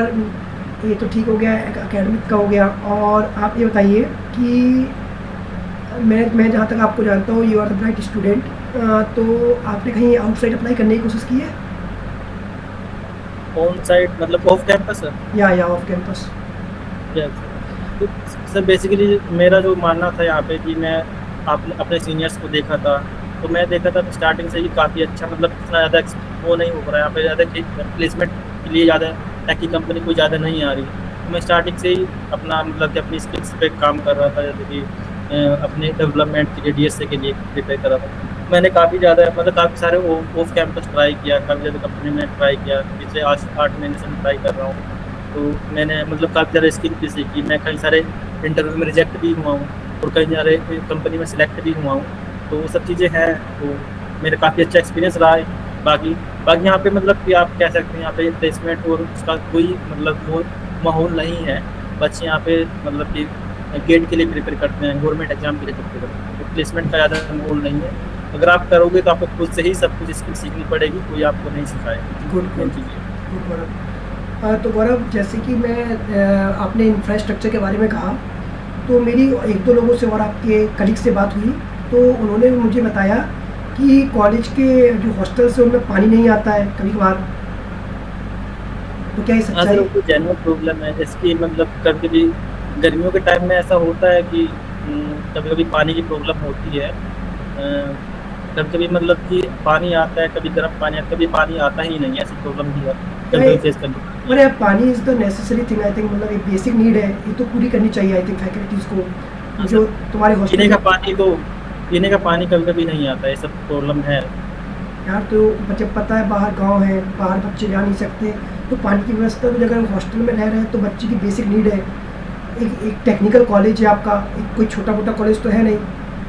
ये तो ठीक हो गया, एकेडमिक का हो गया। और आप ये बताइए कि मैं जहाँ तक आपको जानता हूँ, you are the bright student, तो आपने कहीं आउटसाइड अप्लाई करने की कोशिश की है? ऑन साइट मतलब ऑफ कैंपस है? या ऑफ कैंपस? या तो सर बेसिकली मेरा जो मानना था यहाँ पे कि मैं अपने सीनियर्स को देखा था, तो मैं देखा था स्टार्टिंग से ही काफ़ी अच्छा, मतलब इतना ज़्यादा वो नहीं हो रहा है यहाँ पे, ज़्यादा प्लेसमेंट के लिए ज़्यादा टेक की कंपनी कोई ज़्यादा नहीं आ रही। तो मैं स्टार्टिंग से ही अपना मतलब कि अपनी स्किल्स पे काम कर रहा था, जैसे कि अपने डेवलपमेंट के लिए डीएसए के लिए प्रिपेयर कर रहा था। मैंने काफ़ी ज़्यादा मतलब काफ़ी सारे ऑफ कैंपस ट्राई किया, काफ़ी ज़्यादा कंपनी में ट्राई किया, पिछले 8 महीने से मैं ट्राई कर रहा हूँ। तो मैंने मतलब काफ़ी ज़्यादा स्किल भी सीखी, मैं कई सारे इंटरव्यू में रिजेक्ट भी हुआ हूँ और कई सारे कंपनी में सिलेक्ट भी हुआ हूँ। तो वो सब चीज़ें हैं, तो मेरा काफ़ी अच्छा एक्सपीरियंस रहा है। बाकी बाकी यहाँ पे मतलब कि आप कह सकते हैं यहाँ पे प्लेसमेंट और उसका कोई मतलब वो माहौल नहीं है। बच्चे यहाँ पे मतलब कि गेट के लिए प्रिपेयर करते हैं, गवर्नमेंट एग्जाम के लिए प्रिपेयर करते हैं, तो प्लेसमेंट का ज़्यादा माहौल नहीं है। अगर आप करोगे तो आपको खुद से ही सब कुछ स्किल सीखनी पड़ेगी, कोई आपको नहीं सिखाएगा। गुड मेन गुड चीज़ ये। गुड गौरव। तो गौरव, जैसे कि आपने इंफ्रास्ट्रक्चर के बारे में कहा, तो मेरी एक दो लोगों से और आपके कलीग से बात हुई, तो उन्होंने मुझे बताया कि कॉलेज के जो हॉस्टल्स हैं उनमें पानी नहीं आता है कभी कभार, तो क्या ये हाँ सच्चाई सर, है? वो जेन्युइन प्रॉब्लम है इसकी, मतलब कभी कभी गर्मियों के टाइम में ऐसा होता है कि कभी कभी पानी की प्रॉब्लम होती है। कभी कभी मतलब कि पानी आता है, कभी गर्म पानी आता है, कभी पानी आता ही नहीं है, ऐसी प्रॉब्लम भी है, कभी अरे कभी फेस करनी पड़ती है। अरे पानी is the necessary thing, I think, मतलब एक बेसिक नीड है, ये तो पूरी करनी चाहिए आई थिंक फैकल्टीज़ हाँ को, सर, जो तुम्हारे पीने हॉस्टल का पानी तो पीने का पानी कभी कभी नहीं आता है, ये सब प्रॉब्लम है। यार। तो बच्चे, पता है बाहर गांव है, बाहर बच्चे जा नहीं सकते, तो पानी की व्यवस्था, तो अगर हॉस्टल में रह रहे हैं तो बच्चे की बेसिक नीड है। एक टेक्निकल कॉलेज है आपका, एक कोई छोटा मोटा कॉलेज तो है नहीं,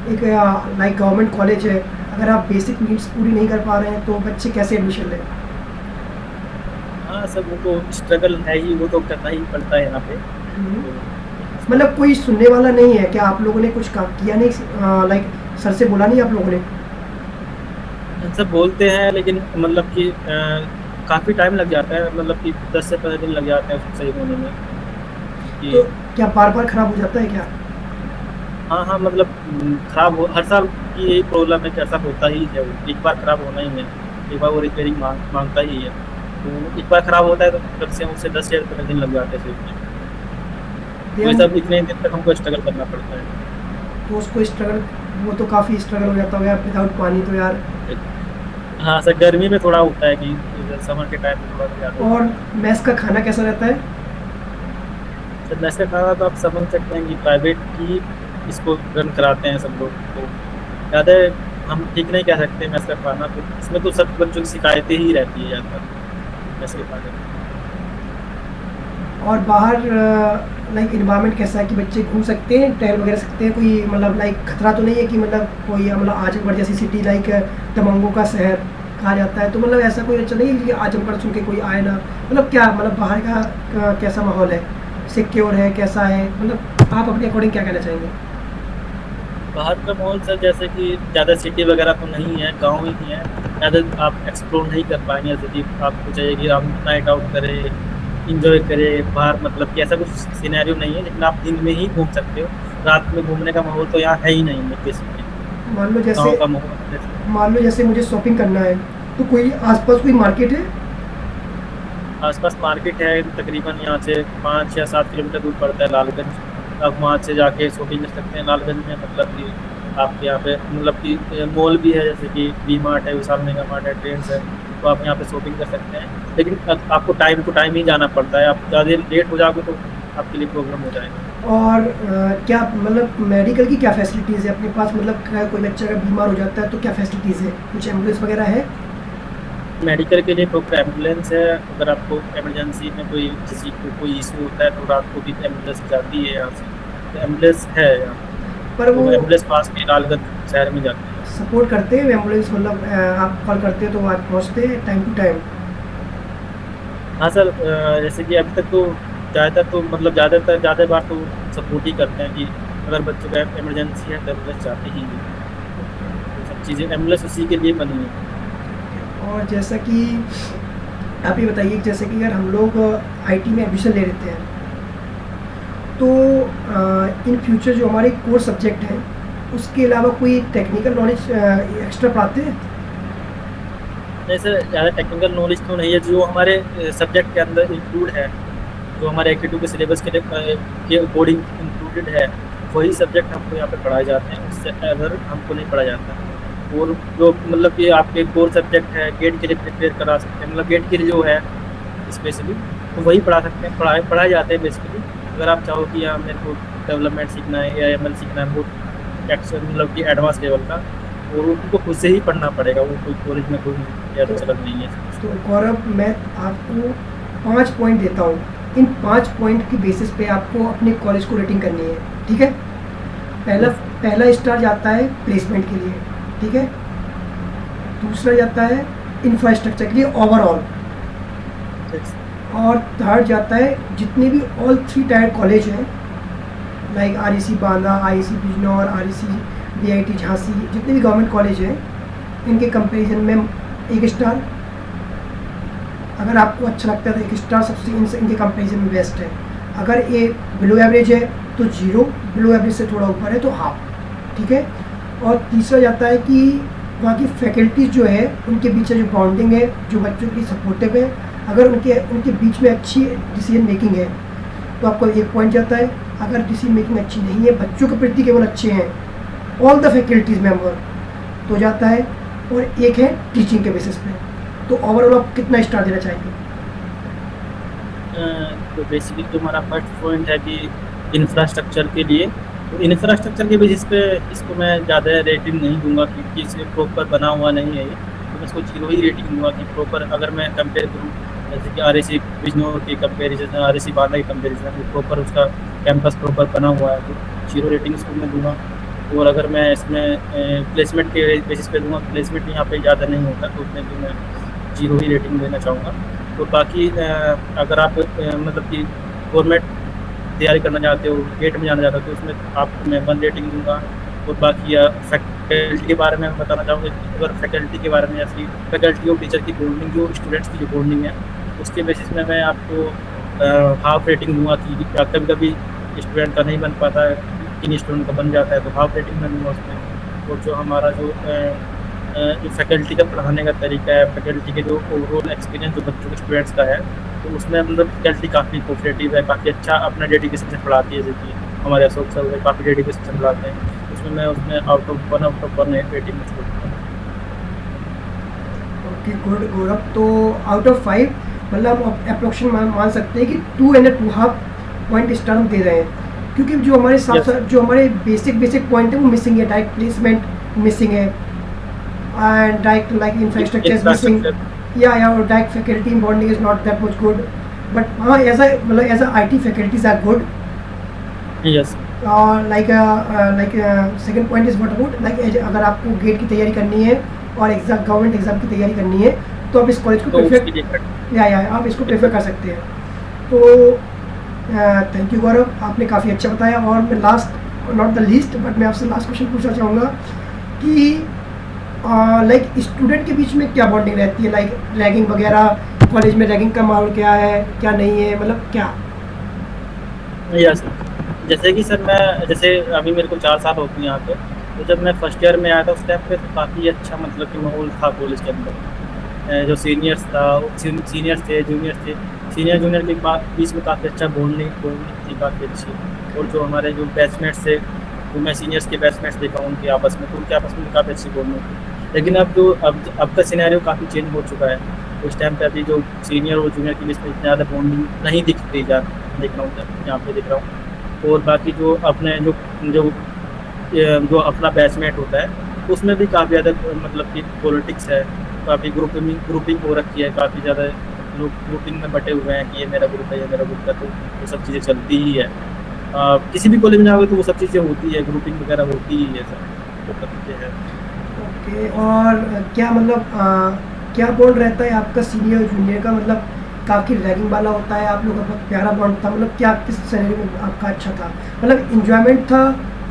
एक लाइक गवर्नमेंट कॉलेज है। अगर आप बेसिक नीड्स पूरी नहीं कर पा रहे हैं तो बच्चे कैसे एडमिशन लें? हाँ सर, वो तो स्ट्रगल है ही, वो तो करना ही पड़ता है यहाँ पे। हम्म। तो मतलब कोई सुनने वाला नहीं है क्या? आप लोगों ने कुछ काम किया नहीं, लाइक सर से बोला नहीं आप लोगों ने? सब बोलते हैं लेकिन मतलब कि काफ़ी टाइम लग जाता है, मतलब कि 10 से 15 दिन लग जाते हैं उसको सही होने में कि। तो क्या बार बार खराब हो जाता है क्या? हाँ हाँ, मतलब खराब हो, हर साल की यही प्रॉब्लम है कि ऐसा होता ही है, वो एक बार खराब होना ही है, एक बार वो रिपेयरिंग मांगता ही है। तो एक बार खराब होता है तो कम से कम उससे 10 या 15 दिन लग जाते हैं सही होने में। तो ये सब इतने दिन तक हमको स्ट्रगल करना पड़ता है। तो उसको स्ट्रगल, वो तो काफ़ी स्ट्रगल हो जाता होगा विदाउट पानी तो यार। हाँ सर, गर्मी में थोड़ा होता है कि समर के टाइम में थोड़ा सा ज़्यादा होता और है। मैस का खाना कैसा रहता है? सर मैस का खाना तो आप समझ सकते हैं कि प्राइवेट ही इसको रन कराते हैं सब लोग, तो ज़्यादा हम ठीक नहीं कह सकते मैस का खाना, तो इसमें तो सब बच्चों की शिकायतें ही रहती है ज़्यादातर मैस के खाने में। और बाहर लाइक इन्वायरमेंट कैसा है कि बच्चे घूम सकते हैं, टहल वगैरह सकते हैं, कोई मतलब लाइक खतरा तो नहीं है कि मतलब कोई मतलब आजमगढ़ जैसी सिटी लाइक तमंगों का शहर कहा जाता है, तो मतलब ऐसा कोई अच्छा नहीं है कि आजमगढ़ सुन के कोई आए ना? मतलब क्या, मतलब बाहर का कैसा माहौल है, सिक्योर है, कैसा है, मतलब आप अपने अकॉर्डिंग क्या कहना चाहेंगे? बाहर का माहौल सर जैसे कि ज़्यादा सिटी वगैरह तो नहीं है, गाँव ही है, ज़्यादा आप एक्सप्लोर नहीं कर पाएंगे। जैसे कि आपको चाहिए कि आप नाइट आउट करें, इंजॉय करें बाहर, मतलब कि ऐसा कुछ सिनेरियो नहीं है, लेकिन आप दिन में ही घूम सकते हो। रात में घूमने का माहौल तो यहाँ है ही नहीं है बेसिकली, मान लो गाँव जैसे का माहौल जैसे। मान लो जैसे मुझे शॉपिंग करना है, तो कोई आसपास कोई मार्केट है? आसपास मार्केट है, तकरीबन यहाँ से 5 या 7 किलोमीटर दूर पड़ता है लालगंज। आप वहाँ से जाके शॉपिंग कर सकते हैं लालगंज में, मतलब कि आपके यहाँ पे मतलब कि मॉल भी है, जैसे कि वी मार्ट है, विशाल मेगा मार्ट है, ट्रेंड्स है, तो आप यहाँ पे शॉपिंग कर सकते हैं। लेकिन आपको टाइम टू टाइम ही जाना पड़ता है, आप ज़्यादा लेट हो जाओगे तो आपके लिए प्रॉब्लम हो जाएगी। और क्या मतलब मेडिकल की क्या फैसिलिटीज़ है अपने पास? मतलब कोई बच्चा अगर बीमार हो जाता है तो क्या फैसिलिटीज़ है, कुछ एम्बुलेंस वगैरह है? मेडिकल के लिए प्रॉपर एम्बुलेंस है, अगर आपको इमरजेंसी में कोई किसी को कोई इशू होता है तो रात को भी एम्बुलेंस जाती है यहाँ से, तो एम्बुलेंस है यहाँ। पर वो तो एम्बुलेंस पास में लालगंज शहर में जाती है। सपोर्ट करते हैं एम्बुलेंस, मतलब आप कॉल करते हैं तो वो आज पहुँचते हैं टाइम टू टाइम? हाँ सर, जैसे कि अभी तक तो ज़्यादातर तो मतलब ज़्यादा बार तो सपोर्ट ही करते हैं कि अगर बच्चों का इमरजेंसी है तो एम्बुलेंस जाती ही है, तो सब चीज़ें एम्बुलेंस उसी के लिए बनी है। और जैसा कि आप ये बताइए कि जैसे कि अगर हम लोग आईटी में एडमिशन ले लेते हैं तो इन फ्यूचर जो हमारे कोर सब्जेक्ट हैं उसके अलावा कोई टेक्निकल नॉलेज एक्स्ट्रा पढ़ाते हैं? नहीं सर, ज़्यादा टेक्निकल नॉलेज तो नहीं है, जो हमारे सब्जेक्ट के अंदर इंक्लूड है, जो हमारे एकेडमी के सिलेबस के अकॉर्डिंग इंक्लूडेड है, वही सब्जेक्ट हमको यहाँ पे पढ़ाए जाते हैं, उससे अदर हमको नहीं पढ़ाया जाता। और जो मतलब कि आपके कोर सब्जेक्ट है, गेट के लिए प्रिपेयर करा सकते हैं, मतलब गेट के लिए जो है स्पेशली, तो वही पढ़ा सकते हैं, पढ़ाए जाते हैं बेसिकली। अगर आप चाहो कि यहाँ मेरे को डेवलपमेंट सीखना है या एमएल सीखना है, वो मतलब कि एडवांस लेवल का, और उनको खुद से ही पढ़ना पड़ेगा, वो कोई कॉलेज में कोई या तो चलन नहीं है। तो गौरव, मैं आपको 5 पॉइंट देता हूँ, इन 5 पॉइंट की बेसिस पे आपको अपने कॉलेज को रेटिंग करनी है, ठीक है? पहला स्टार जाता है प्लेसमेंट के लिए, ठीक है? दूसरा जाता है इंफ्रास्ट्रक्चर के लिए ओवरऑल, और थर्ड जाता है जितने भी ऑल 3 टायर कॉलेज हैं, like REC Banda, IC Bijnor, REC BIT Jhansi, जितने भी गवर्नमेंट कॉलेज हैं, इनके कंपैरिजन में 1 स्टार। अगर आपको अच्छा लगता है तो 1 स्टार सबसे इनके कंपैरिजन में बेस्ट है। अगर ये बिलो एवरेज है तो 0, बिलो एवरेज से थोड़ा ऊपर है तो हाफ, ठीक है? और तीसरा जाता है कि वहाँ की फैकल्टीज जो है उनके बीच जो बॉन्डिंग है, जो बच्चों की सपोर्टिव है, अगर उनके बीच में अच्छी डिसीजन मेकिंग है तो आपको 1 पॉइंट जाता है। अगर डिसीजन मेकिंग अच्छी नहीं है, बच्चों के प्रति केवल अच्छे हैं, ऑल द फैकल्टीज मेंबर, तो जाता है। और 1 है टीचिंग के बेसिस पे। तो ओवरऑल आप कितना स्टार देना चाहेंगे? तो बेसिकली जो हमारा फर्स्ट पॉइंट है कि इंफ्रास्ट्रक्चर के लिए, तो इंफ्रास्ट्रक्चर के बेसिस पे इसको मैं ज़्यादा रेटिंग नहीं दूंगा, क्योंकि इसे प्रॉपर बना हुआ नहीं है ये, तो मैं इसको 0 ही रेटिंग दूंगा। कि प्रॉपर अगर मैं कंपेयर करूँ, जैसे कि आरईसी बिजनौर की कंपेरिजन, आरईसी बांदा की कंपेरिजन, तो प्रॉपर उसका कैंपस प्रॉपर बना हुआ है, तो 0 रेटिंग इसको मैं दूंगा। और अगर मैं इसमें प्लेसमेंट के बेसिस पे दूंगा, प्लेसमेंट यहाँ पे ज़्यादा नहीं होता, तो उसमें भी मैं 0 ही रेटिंग देना चाहूँगा। तो बाकी अगर आप मतलब कि गवर्नमेंट तैयारी करना चाहते हो, गेट में जाना चाहते हो, तो उसमें आपको मैं 1 रेटिंग दूंगा। और बाकी फैकल्टी के बारे में मैं बताना चाहूँगा कि अगर फैकल्टी के बारे में, जैसे फैकल्टी और टीचर की बॉन्डिंग, जो स्टूडेंट्स की जो बॉन्डिंग है, उसके बेसिस में मैं आपको हाफ रेटिंग दूंगा। कि कभी कभी स्टूडेंट का नहीं बन पाता है, किन स्टूडेंट का बन जाता है, तो हाफ रेटिंग मैं दूंगा उसमें। और जो हमारा जो फैकल्टी का पढ़ाने का तरीका है, फैकल्टी के जो ओवरऑल एक्सपीरियंस जो बच्चों के स्टूडेंट्स का है, तो उसमें मतलब फैकल्टी काफ़ी कोऑपरेटिव है, काफ़ी अच्छा अपना डेडिकेशन से पढ़ाती है। जैसे कि हमारे अशोक सर है, काफ़ी डेडिकेशन से पढ़ाते हैं, उसमें मैं उसमें आउट ऑफ वन रेटिंग में छोड़ता हूँ। ओके, गुड गौरव। तो आउट ऑफ 5 मतलब हम अप्रोक्सीमेट मान सकते हैं कि 2 and 2.5 पॉइंट स्टार हम दे रहे हैं, क्योंकि जो हमारे साथ जो हमारे बेसिक पॉइंट है वो मिसिंग है। डायरेक्ट प्लेसमेंट मिसिंग है, and direct like infrastructure missing, या और direct faculty bonding is not that much good. But हाँ, as a IT faculties are good. Yes. और like second point is what about, like अगर आपको gate की तैयारी करनी है और गवर्नमेंट एग्जाम की तैयारी करनी है, तो आप इस कॉलेज को प्रेफर आप इसको प्रेफर कर सकते हैं। तो थैंक यू गौरव, आपने काफ़ी अच्छा बताया। और मैं last not the least, but मैं आपसे लास्ट क्वेश्चन पूछना चाहूँगा कि लाइक स्टूडेंट के बीच में क्या बॉन्डिंग रहती है, लाइक रैगिंग वगैरह, कॉलेज में रैगिंग का माहौल क्या है, क्या नहीं है, मतलब क्या? यस, जैसे कि सर जैसे अभी मेरे को 4 साल होते हैं यहाँ पे, तो जब मैं फर्स्ट ईयर में आया था उस टाइम पे तो काफ़ी अच्छा मतलब कि माहौल था कॉलेज के अंदर। जो सीनियर्स थे, जूनियर्स थे, सीनियर जूनियर के बीच में काफ़ी अच्छा बॉन्डिंग थी, काफ़ी अच्छी। और जो हमारे जो बैचमेट्स थे, तो मैं सीनियर्स के बैचमेट्स देखा उनके आपस में, तो उनके आपस में काफ़ी अच्छी बॉन्डिंग थी। लेकिन अब का सिनेरियो काफ़ी चेंज हो चुका है। उस टाइम पे अभी जो सीनियर और जूनियर के बीच में इतना ज़्यादा बॉन्डिंग नहीं देख रहा हूँ, यहाँ पे देख रहा हूँ। और बाकी जो अपने जो अपना बैचमेट होता है, उसमें भी काफ़ी ज़्यादा मतलब कि पॉलिटिक्स है, काफ़ी ग्रुपिंग हो रखी है, काफ़ी ज़्यादा लोग ग्रुपिंग में बटे हुए हैं कि ये मेरा ग्रुप है, ये मेरा ग्रुप है, तो वो सब चीज़ें चलती ही है। किसी भी कॉलेज में जाओगे तो वो सब चीज़ें होती है, ग्रुपिंग वगैरह होती ही है, सब चीज़ें हैं। ओके, और क्या मतलब क्या बॉन्ड रहता है आपका सीनियर और जूनियर का? मतलब काफ़ी रैगिंग वाला होता है, आप लोगों का बहुत प्यारा बॉन्ड था, मतलब क्या किस सिनेरियो में आपका अच्छा था? मतलब इंजॉयमेंट था,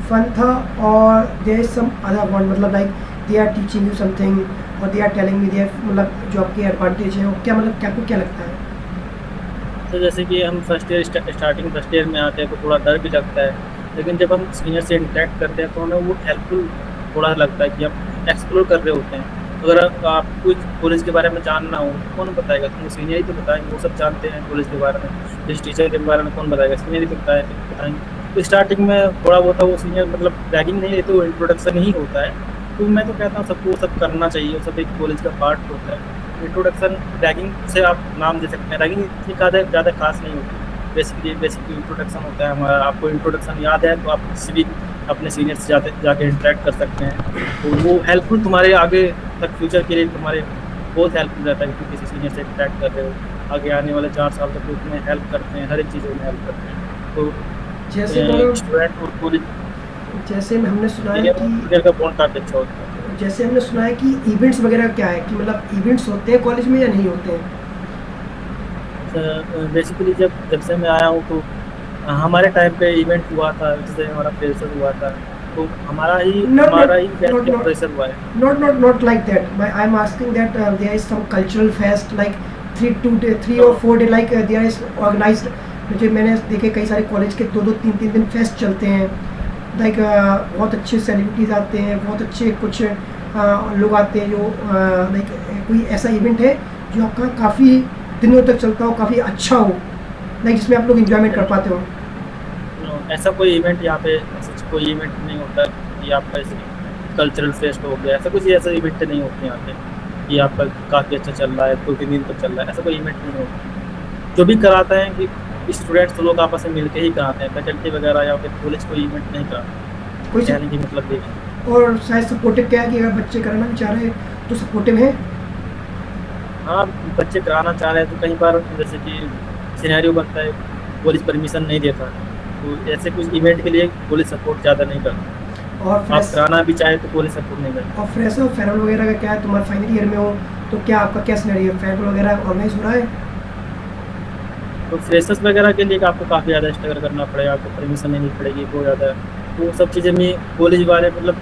फन था, और there is some other bond, मतलब like they are teaching you something, और दे आर टेलिंग मी दे मतलब जो आपके एडवांटेज है, वो क्या मतलब क्या आपको क्या लगता है? तो जैसे कि हम first year starting first year में आते हैं तो थोड़ा डर भी लगता है, लेकिन जब हम सीनियर से इंटरेक्ट करते हैं तो हमें वो हेल्पफुल थोड़ा लगता है कि हम एक्सप्लोर कर रहे होते हैं। अगर आपको कॉलेज के बारे में जानना हो तो कौन बताएगा, तुम सीनियर ही तो बताएंगे, वो सब जानते हैं कॉलेज के बारे में। जिस टीचर के बारे में कौन बताएगा, सीनियर ही तो बताएंगे। तो स्टार्टिंग में थोड़ा बहुत वो सीनियर मतलब रैगिंग नहीं रहती, वो इंट्रोडक्शन ही होता है। तो मैं तो कहता हूँ सबको वो सब करना चाहिए, वो सब एक कॉलेज का पार्ट होता है। इंट्रोडक्शन रैगिंग से आप नाम दे सकते हैं, रैगिंग इतनी ज़्यादा खास नहीं होती। बेसिकली इंट्रोडक्शन होता है हमारा। आपको इंट्रोडक्शन याद है तो आप किसी भी अपने सीनियर से जाके इंटरेक्ट कर सकते हैं, तो वो हेल्पफुल तुम्हारे आगे तक फ्यूचर के लिए तुम्हारे बहुत हेल्पफुल रहता है कि तुम किसी सीनियर से इंटरेक्ट कर रहे हो। आगे आने वाले 4 साल तक वो तुम्हें हेल्प करते हैं, हर एक चीज़ों में हेल्प करते हैं। तो जैसे गौरव, स्टूडेंट और कॉलेज जैसे हमने सुना है कि टीचर का बॉन्ड काफ़ी अच्छा होता है। जैसे हमने सुना है कि इवेंट्स वगैरह क्या है, कि मतलब इवेंट्स होते हैं कॉलेज में या नहीं होते हैं? बेसिकली जब से मैं आया हूँ तो हमारे टाइम पे इवेंट हुआ था, जैसे हमारा फ्रेशर हुआ था, तो हमारा ही Not बैच का फ्रेशर हुआ है। not like that. I'm asking that there is some cultural fest like 3 or 4 day like there is organized. मुझे मैंने देखे कई सारे कॉलेज के 2 3 दिन फेस्ट चलते हैं, लाइक बहुत अच्छे सेलिब्रिटीज आते हैं, बहुत अच्छे कुछ लोग आते हैं जो लाइक कोई ऐसा इवेंट है जो आपका काफ़ी दिनों तक चलता हो, काफ़ी अच्छा हो, लाइक जिसमें आप लोग इंजॉयमेंट कर पाते हो। ऐसा कोई इवेंट यहाँ पे ऐसा कोई इवेंट नहीं होता कि आपका ऐसे कल्चरल फेस्ट हो गया, ऐसा इवेंट नहीं होते यहाँ पे कि आपका काफ़ी अच्छा चल रहा है 2-3 दिन तक चल रहा है, ऐसा कोई इवेंट नहीं होता। जो भी कराते हैं कि स्टूडेंट्स लोग आपस में मिलकर ही कराते हैं, फैकल्टी वगैरह या फिर कॉलेज कोई इवेंट नहीं कराते। कोई कहने की मतलब ये है। और शायद सपोर्टिव क्या है कि अगर बच्चे कराना भी चाह रहे हैं तो सपोर्टिव है। हाँ, बच्चे कराना चाह रहे हैं तो कई बार जैसे कि सिनेरियो बनता है, कॉलेज परमिशन नहीं देता, तो ऐसे कुछ इवेंट के लिए कॉलेज सपोर्ट ज़्यादा नहीं करता। और आप कराना भी चाहे तो कॉलेज सपोर्ट नहीं करता। और फ्रेशर और फेयरवेल वगैरह का क्या है, तुम्हारे फाइनल ईयर में हो तो क्या आपका क्या सिनेरियो है, फेयरवेल वगैरह ऑर्गेनाइज हो रहा है? तो फ्रेशर्स वगैरह के लिए आपको काफ़ी ज़्यादा स्ट्रगल करना पड़ेगा, आपको परमिशन लेनी पड़ेगी बहुत ज़्यादा। तो सब चीज़ें में कॉलेज वाले मतलब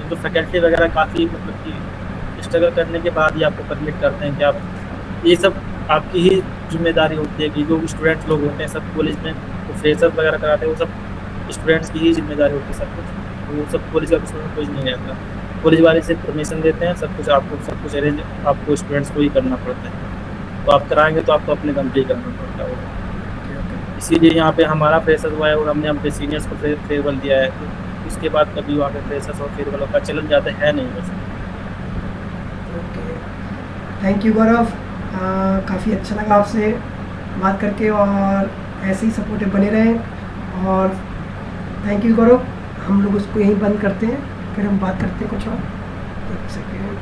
जो फैकल्टी वगैरह काफ़ी मतलब कि स्ट्रगल करने के बाद ही आपको परमिट करते हैं कि आप ये सब आपकी ही जिम्मेदारी होती है कि जो स्टूडेंट्स लोग होते हैं सब कॉलेज में तो फ्रेशर्स वगैरह कराते हैं, वो सब स्टूडेंट्स की ही जिम्मेदारी होती है सब कुछ। तो वो सब कॉलेज का कुछ नहीं रहता, कॉलेज वाले से परमिशन देते हैं, सब कुछ अरेंज आपको स्टूडेंट्स को ही करना पड़ता है। तो आप कराएंगे तो आपको अपने दम पे ही करना पड़ता है। इसीलिए यहाँ पे हमारा फ्रेशर हुआ है और हमने अपने सीनियर्स को फेयरवेल दिया है, तो उसके बाद कभी वहाँ पे फ्रेशर्स और फेयरवेल का चलन ज़्यादा है नहीं वैसे। थैंक यू गौरव, काफ़ी अच्छा लगा आपसे बात करके, और ऐसे ही सपोर्टिव बने रहें। और थैंक यू गौरव, हम लोग उसको यहीं बंद करते हैं, फिर हम बात करते हैं कुछ और। एक सेकेंड।